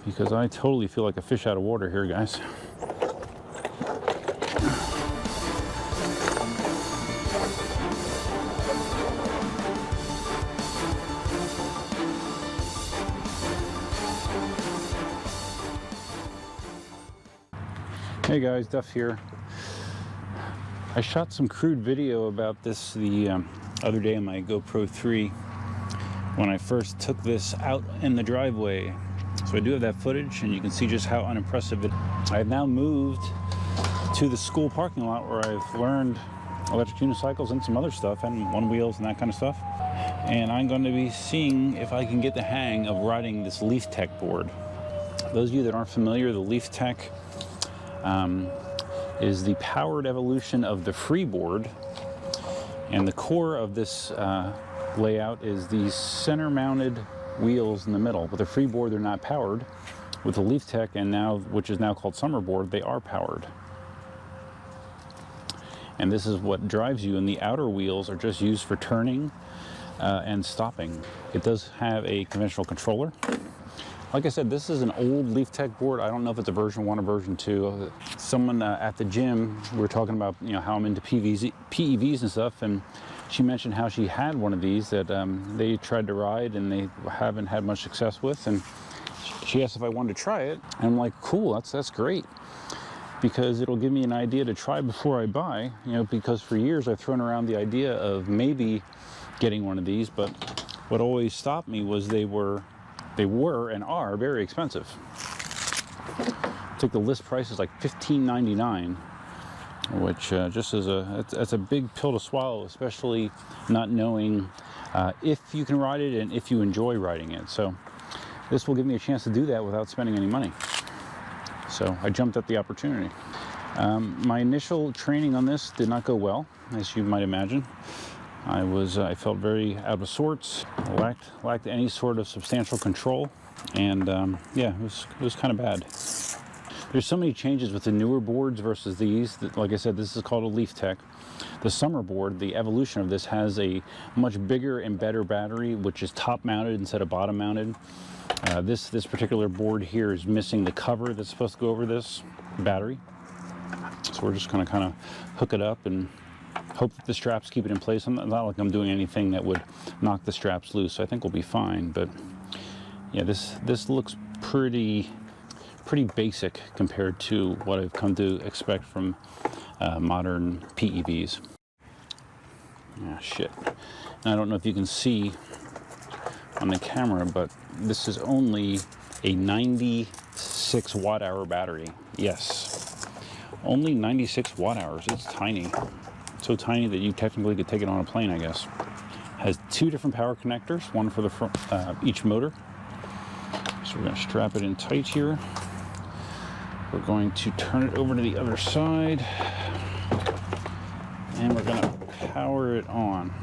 because I totally feel like a fish out of water here, guys. Hey guys, Duff here. I shot some crude video about this the other day on my GoPro 3 when I first took this out in the driveway. So I do have that footage, and you can see just how unimpressive it is. I have now moved to the school parking lot where I've learned electric unicycles and some other stuff, and one wheels and that kind of stuff. And I'm going to be seeing if I can get the hang of riding this Leiftech board. Those of you that aren't familiar, the Leiftech is the powered evolution of the freeboard, and the core of this layout is these center mounted wheels in the middle. With the freeboard, they're not powered. With the Leiftech, and now, which is now called Summerboard, they are powered. And this is what drives you, and the outer wheels are just used for turning and stopping. It does have a conventional controller. Like I said, this is an old Leiftech board. I don't know if it's a version 1 or version 2. Someone at the gym, we were talking about, you know, how I'm into PEVs and stuff, and she mentioned how she had one of these that they tried to ride and they haven't had much success with, and she asked if I wanted to try it, and I'm like, cool, that's great, because it'll give me an idea to try before I buy, you know, because for years I've thrown around the idea of maybe getting one of these, but what always stopped me was they were and are very expensive. I think the list price is like $15.99, which just is that's a big pill to swallow, especially not knowing if you can ride it and if you enjoy riding it. So this will give me a chance to do that without spending any money. So I jumped at the opportunity. My initial training on this did not go well, as you might imagine. I felt very out of sorts, lacked any sort of substantial control, and yeah, it was kind of bad. There's so many changes with the newer boards versus these. Like I said, this is called a Leiftech. The Summerboard, the evolution of this, has a much bigger and better battery, which is top mounted instead of bottom mounted. This particular board here is missing the cover that's supposed to go over this battery. So we're just gonna kind of hook it up and hope that the straps keep it in place. Not like I'm doing anything that would knock the straps loose, so I think we'll be fine. But yeah, this looks pretty basic compared to what I've come to expect from modern PEVs. Ah, shit. And I don't know if you can see on the camera, but this is only a 96 watt-hour battery. Yes, only 96 watt-hours. It's tiny. So tiny that you technically could take it on a plane, I guess. Has 2 different power connectors, one for the front, each motor. So we're going to strap it in tight here. We're going to turn it over to the other side, and we're going to power it on.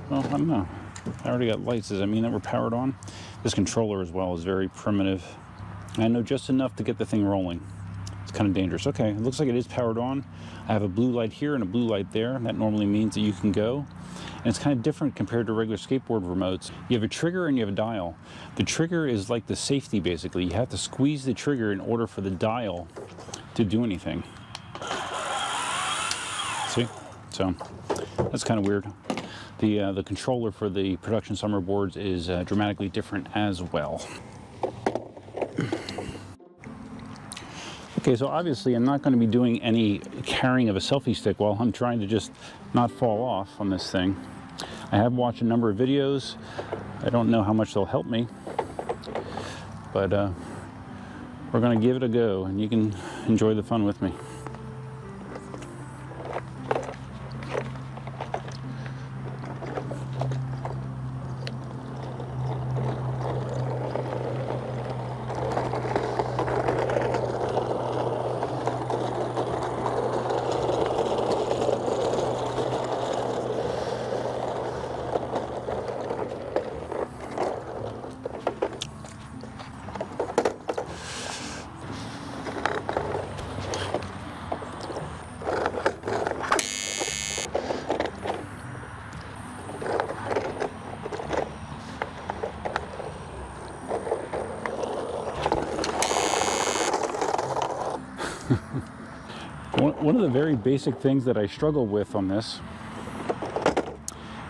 Well, I don't know. I already got lights. Does that mean that we're powered on? This controller as well is very primitive. I know just enough to get the thing rolling. It's kind of dangerous. Okay, it looks like it is powered on. I have a blue light here and a blue light there. That normally means that you can go. And it's kind of different compared to regular skateboard remotes. You have a trigger and you have a dial. The trigger is like the safety, basically. You have to squeeze the trigger in order for the dial to do anything. See? So that's kind of weird. The controller for the production summer boards is dramatically different as well. Okay, so obviously I'm not going to be doing any carrying of a selfie stick while I'm trying to just not fall off on this thing. I have watched a number of videos. I don't know how much they'll help me, but we're going to give it a go, and you can enjoy the fun with me. One of the very basic things that I struggle with on this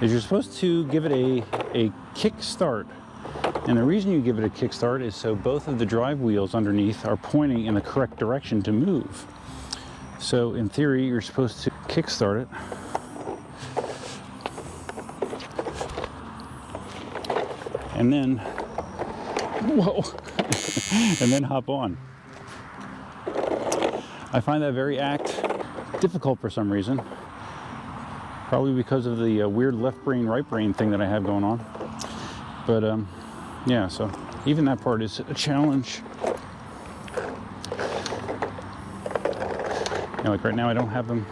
is you're supposed to give it a kick start. And the reason you give it a kick start is so both of the drive wheels underneath are pointing in the correct direction to move. So in theory, you're supposed to kick start it. And then, whoa, and then hop on. I find that very difficult for some reason. Probably because of the weird left brain, right brain thing that I have going on. But yeah, so even that part is a challenge. You know, like right now, I don't have them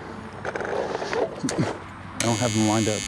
lined up.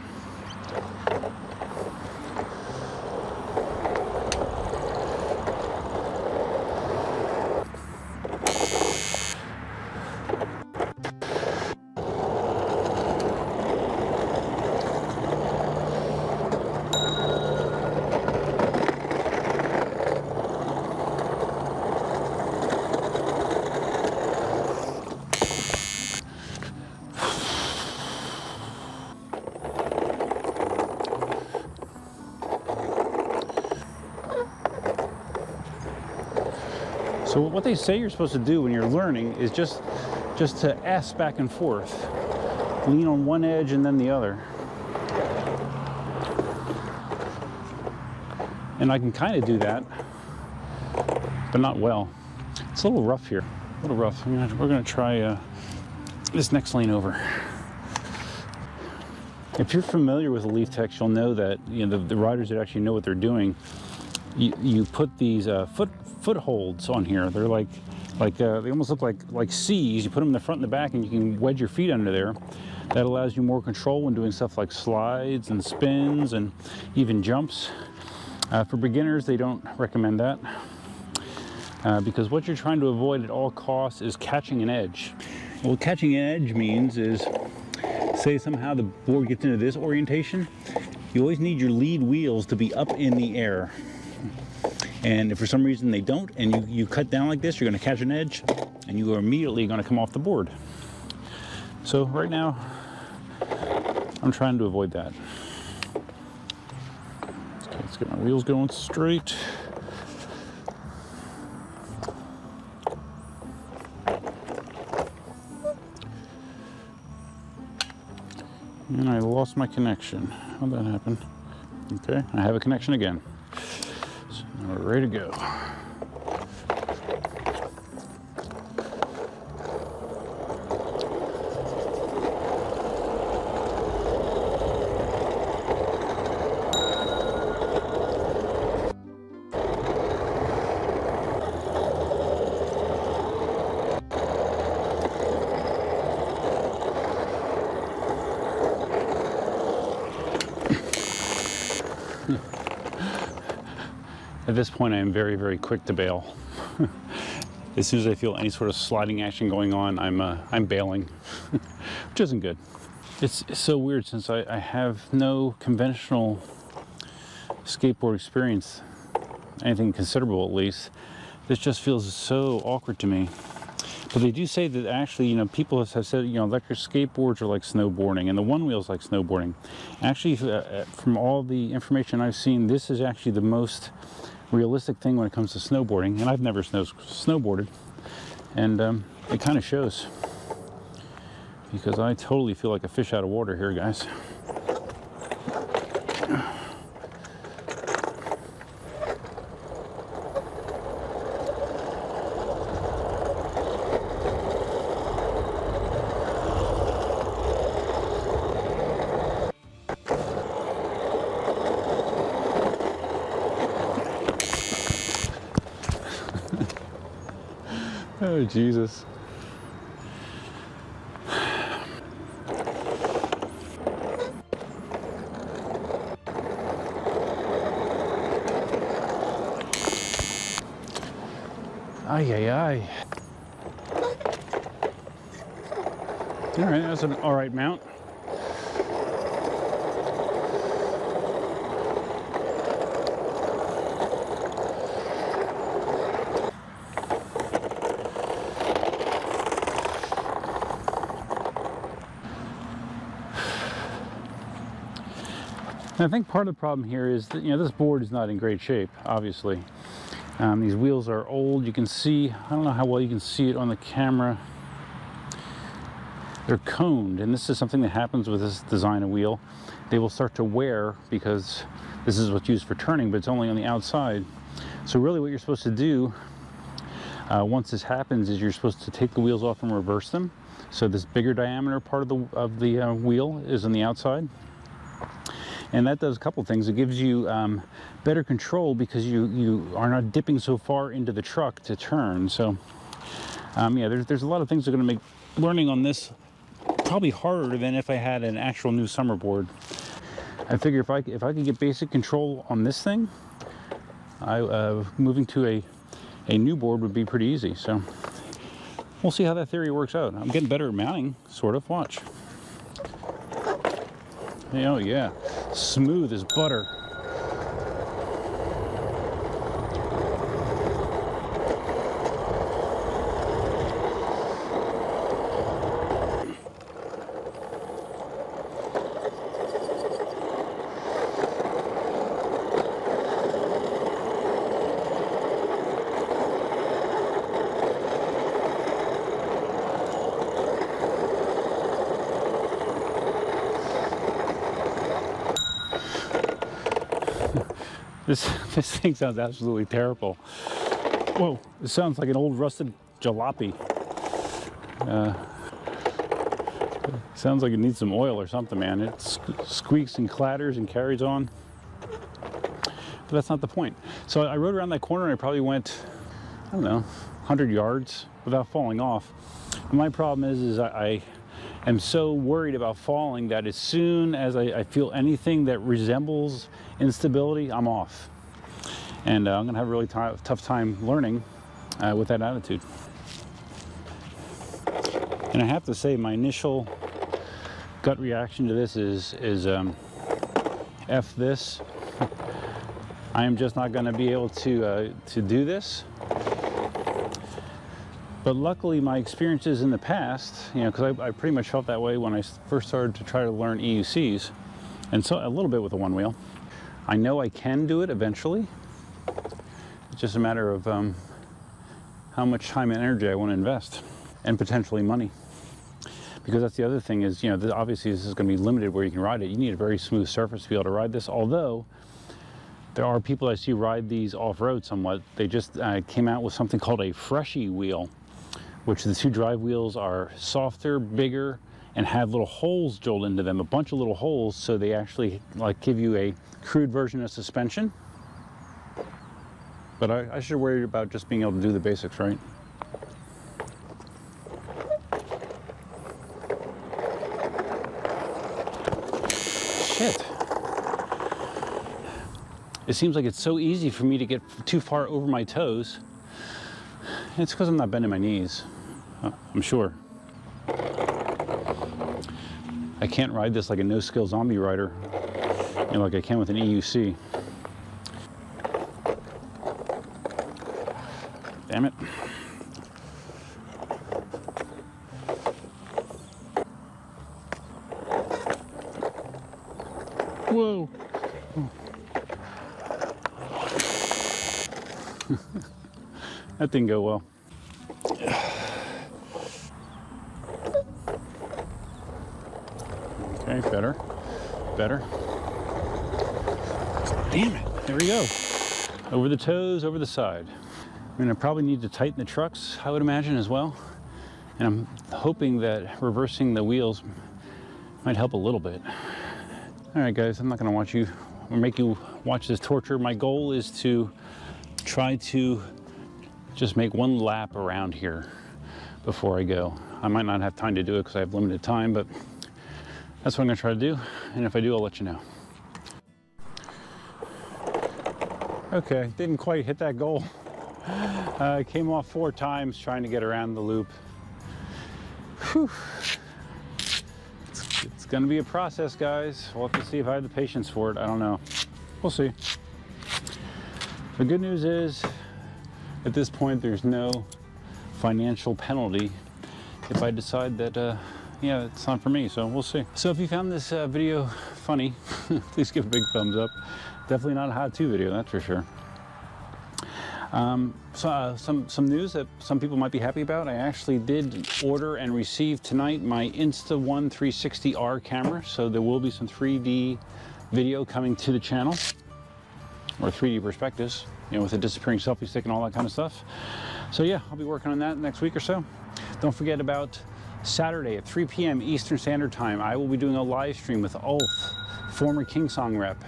So what they say you're supposed to do when you're learning is just to S back and forth. Lean on one edge and then the other. And I can kind of do that, but not well. It's a little rough here, a little rough. We're gonna try this next lane over. If you're familiar with the Leiftech, you'll know that, you know, the riders that actually know what they're doing, you put these footholds on here. They're like they almost look like C's. You put them in the front and the back, and you can wedge your feet under there. That allows you more control when doing stuff like slides and spins and even jumps. For beginners, they don't recommend that because what you're trying to avoid at all costs is catching an edge. What catching an edge means is, say somehow the board gets into this orientation, you always need your lead wheels to be up in the air. And if for some reason they don't, and you cut down like this, you're going to catch an edge, and you are immediately going to come off the board. So right now, I'm trying to avoid that. Okay, let's get my wheels going straight. And I lost my connection. How'd that happen? Okay, I have a connection again. So now we're ready to go. At this point, I am very, very quick to bail. As soon as I feel any sort of sliding action going on, I'm bailing, which isn't good. It's so weird since I have no conventional skateboard experience, anything considerable at least. This just feels so awkward to me. But they do say that actually, you know, people have said, you know, electric skateboards are like snowboarding, and the one wheel's like snowboarding. Actually, from all the information I've seen, this is actually the most realistic thing when it comes to snowboarding, and I've never snowboarded, and it kind of shows, because I totally feel like a fish out of water here, guys. Oh, Jesus. Ay, ay, ay. All right, that's an all right mount. And I think part of the problem here is that, you know, this board is not in great shape, obviously. These wheels are old. You can see, I don't know how well you can see it on the camera. They're coned, and this is something that happens with this design of wheel. They will start to wear because this is what's used for turning, but it's only on the outside. So really what you're supposed to do once this happens is you're supposed to take the wheels off and reverse them. So this bigger diameter part of the wheel is on the outside. And that does a couple things. It gives you better control because you are not dipping so far into the truck to turn. So yeah, there's a lot of things that are going to make learning on this probably harder than if I had an actual new Summerboard. I figure if I could get basic control on this thing, moving to a new board would be pretty easy. So we'll see how that theory works out. I'm getting better at mounting, sort of. Watch. Oh yeah, smooth as butter. This thing sounds absolutely terrible. Whoa, it sounds like an old rusted jalopy. Sounds like it needs some oil or something, man. It squeaks and clatters and carries on. But that's not the point. So I rode around that corner and I probably went, I don't know, 100 yards without falling off. And my problem is I am so worried about falling that as soon as I feel anything that resembles instability, I'm off. And I'm gonna have a really tough time learning with that attitude. And I have to say, my initial gut reaction to this is F this. I am just not gonna be able to do this. But luckily, my experiences in the past, you know, because I pretty much felt that way when I first started to try to learn EUCs, and so a little bit with the one wheel. I know I can do it eventually. It's just a matter of how much time and energy I want to invest, and potentially money. Because that's the other thing is, you know, obviously this is going to be limited where you can ride it. You need a very smooth surface to be able to ride this, although there are people I see ride these off-road somewhat. They just came out with something called a Freshie wheel, which the two drive wheels are softer, bigger, and have little holes drilled into them, a bunch of little holes, so they actually like give you a crude version of suspension. But I should worry about just being able to do the basics, right? Shit. It seems like it's so easy for me to get too far over my toes. It's because I'm not bending my knees, I'm sure. I can't ride this like a no-skill zombie rider, you know, like I can with an EUC. Damn it. Whoa. That didn't go well. Okay, better. Damn it, there we go. Over the toes, over the side. I mean, I probably need to tighten the trucks, I would imagine, as well. And I'm hoping that reversing the wheels might help a little bit. All right, guys, I'm not gonna make you watch this torture. My goal is to try to just make one lap around here before I go. I might not have time to do it because I have limited time, but that's what I'm gonna try to do. And if I do, I'll let you know. Okay, didn't quite hit that goal. I came off 4 times trying to get around the loop. Whew. It's gonna be a process, guys. We'll have to see if I have the patience for it. I don't know. We'll see. The good news is, at this point, there's no financial penalty if I decide that, yeah, it's not for me, so we'll see. So if you found this video funny, please give a big thumbs up. Definitely not a how-to video, that's for sure. Some news that some people might be happy about. I actually did order and receive tonight my Insta1 360R camera, so there will be some 3D video coming to the channel, or 3D perspectives, you know, with a disappearing selfie stick and all that kind of stuff. So yeah, I'll be working on that next week or so. Don't forget about Saturday at 3 p.m. Eastern Standard Time. I will be doing a live stream with Ulf, former KingSong rep,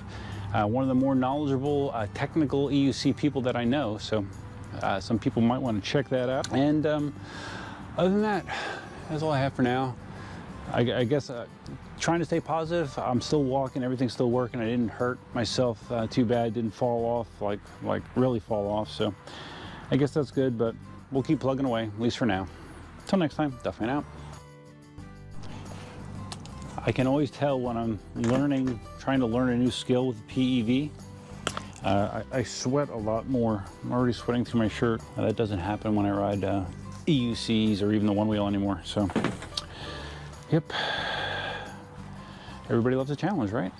one of the more knowledgeable technical EUC people that I know. So some people might want to check that out. And other than that, that's all I have for now. I guess trying to stay positive. I'm still walking, everything's still working. I didn't hurt myself too bad, didn't fall off, like really fall off. So I guess that's good, but we'll keep plugging away, at least for now. Until next time, Duffman out. I can always tell when I'm trying to learn a new skill with PEV. I sweat a lot more. I'm already sweating through my shirt. That doesn't happen when I ride EUCs or even the one wheel anymore. So, yep. Everybody loves a challenge, right?